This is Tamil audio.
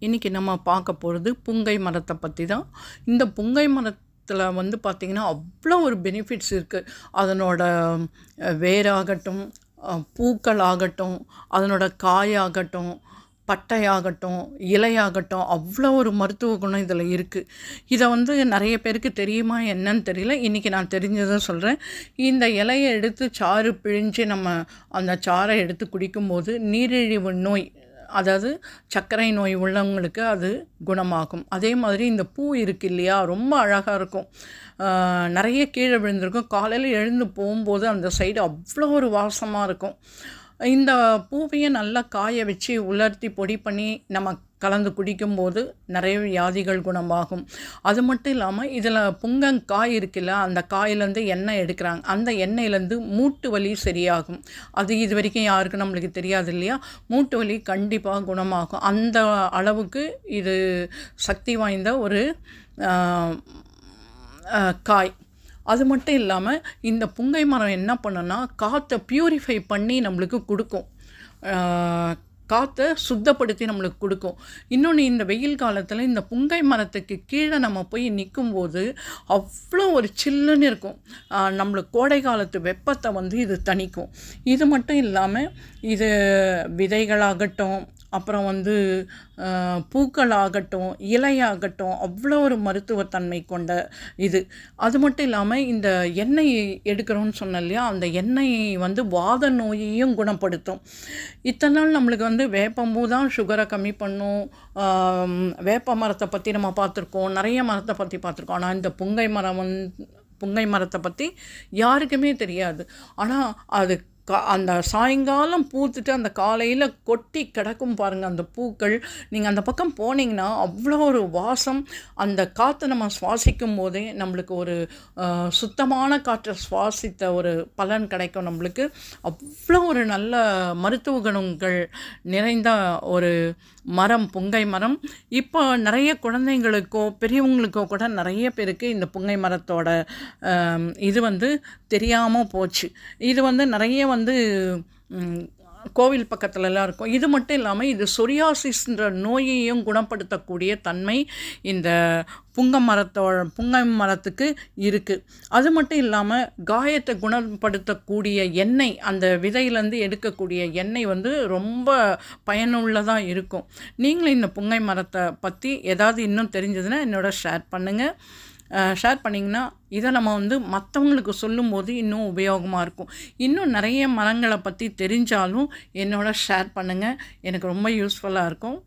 இன்றைக்கி நம்ம பார்க்க போகிறது புங்கை மரத்தை பற்றி தான். இந்த புங்கை மரத்தில் வந்து பார்த்திங்கன்னா அவ்வளோ ஒரு பெனிஃபிட்ஸ் இருக்குது. அதனோட வேராகட்டும், பூக்கள் ஆகட்டும், அதனோட காயாகட்டும், பட்டையாகட்டும், இலையாகட்டும், அவ்வளோ ஒரு மருத்துவ குணம் இதில் இருக்குது. இதை வந்து நிறைய பேருக்கு தெரியுமா என்னன்னு தெரியல. இன்றைக்கி நான் தெரிஞ்சதை சொல்கிறேன். இந்த இலையை எடுத்து சாறு பிழிஞ்சு நம்ம அந்த சாறை எடுத்து குடிக்கும்போது நீரிழிவு நோய், அதாவது சர்க்கரை நோய் உள்ளவங்களுக்கு அது குணமாகும். அதே மாதிரி இந்த பூ இருக்குது இல்லையா, ரொம்ப அழகாக இருக்கும். நிறைய கீழே விழுந்திருக்கும். காலையில் எழுந்து போகும்போது அந்த சைடு அவ்வளோ ஒரு வாசமாக இருக்கும். இந்த பூவையை நல்லா காய வச்சு உலர்த்தி பொடி பண்ணி நம்ம கலந்து குடிக்கும்போது நிறைய வியாதிகள் குணமாகும். அது மட்டும் இல்லாமல் இதில் புங்கங்காய் இருக்குல்ல, அந்த காயிலேருந்து எண்ணெய் எடுக்கிறாங்க. அந்த எண்ணெயிலேருந்து மூட்டு வலி சரியாகும். அது இது வரைக்கும் யாருக்கும் நம்மளுக்கு தெரியாது இல்லையா. மூட்டு வலி கண்டிப்பாக குணமாகும். அந்த அளவுக்கு இது சக்தி வாய்ந்த ஒரு காய். அது மட்டும் இல்லாமல் இந்த புங்கை மரம் என்ன பண்ணுன்னா காற்றை ப்யூரிஃபை பண்ணி நம்மளுக்கு கொடுக்கும். காற்றை சுத்தப்படுத்தி நம்மளுக்கு கொடுக்கும். இன்னொன்று, இந்த வெயில் காலத்தில் இந்த புங்கை மரத்துக்கு கீழே நம்ம போய் நிற்கும்போது அவ்வளோ ஒரு சில்லுன்னு இருக்கும். நம்மளுக்கு கோடை காலத்து வெப்பத்தை வந்து இது தணிக்கும். இது மட்டும் இல்லாமல் இது விதைகளாகட்டும், அப்புறம் வந்து பூக்களாகட்டும், இலையாகட்டும், அவ்வளோ ஒரு மருத்துவத்தன்மை கொண்ட இது. அது மட்டும் இல்லாமல் இந்த எண்ணெய் எடுக்கிறோன்னு சொன்னேன் இல்லையா, அந்த எண்ணெய் வந்து வாத நோயையும் குணப்படுத்தும். இத்தனை நாள் நம்மளுக்கு வந்து வேப்பம்பூ தான் சுகரை கம்மி பண்ணும். வேப்ப மரத்தை பற்றி நம்ம பார்த்துருக்கோம், நிறைய மரத்தை பற்றி பார்த்துருக்கோம். ஆனால் இந்த புங்கை மரத்தை பற்றி யாருக்குமே தெரியாது. ஆனால் அது அந்த சாயங்காலம் பூத்துட்டு அந்த காலையில் கொட்டி கிடக்கும் பாருங்கள் அந்த பூக்கள். நீங்கள் அந்த பக்கம் போனீங்கன்னா அவ்வளோ ஒரு வாசம். அந்த காற்றை நம்ம சுவாசிக்கும் போதே நம்மளுக்கு ஒரு சுத்தமான காற்றை சுவாசித்த ஒரு பலன் கிடைக்கும். நம்மளுக்கு அவ்வளோ ஒரு நல்ல மருத்துவ குணங்கள் நிறைந்த ஒரு மரம் புங்கை மரம். இப்போ நிறைய குழந்தைங்களுக்கோ பெரியவங்களுக்கோ கூட நிறைய பேருக்கு இந்த புங்கை மரத்தோட இது வந்து தெரியாமல் போச்சு. இது வந்து நிறைய வந்து கோவில் பக்கத்துலலாம் இருக்கும். இது மட்டும் இல்லாமல் இது சொரியாசிஸ்ன்ற நோயையும் குணப்படுத்தக்கூடிய தன்மை இந்த புங்கை மரத்துக்கு இருக்குது. அது மட்டும் இல்லாமல் காயத்தை குணப்படுத்தக்கூடிய எண்ணெய், அந்த விதையிலேருந்து எடுக்கக்கூடிய எண்ணெய் வந்து ரொம்ப பயனுள்ளதாக இருக்கும். நீங்களும் இந்த புங்கை மரத்தை பற்றி ஏதாவது இன்னும் தெரிஞ்சதுன்னா என்னோட ஷேர் பண்ணுங்கள். ஷேர் பண்ணிங்கன்னா இதை நம்ம வந்து மற்றவங்களுக்கு சொல்லும்போது இன்னும் உபயோகமாக இருக்கும். இன்னும் நிறைய மரங்களை பற்றி தெரிஞ்சாலும் என்னோட ஷேர் பண்ணுங்கள். எனக்கு ரொம்ப யூஸ்ஃபுல்லாக இருக்கும்.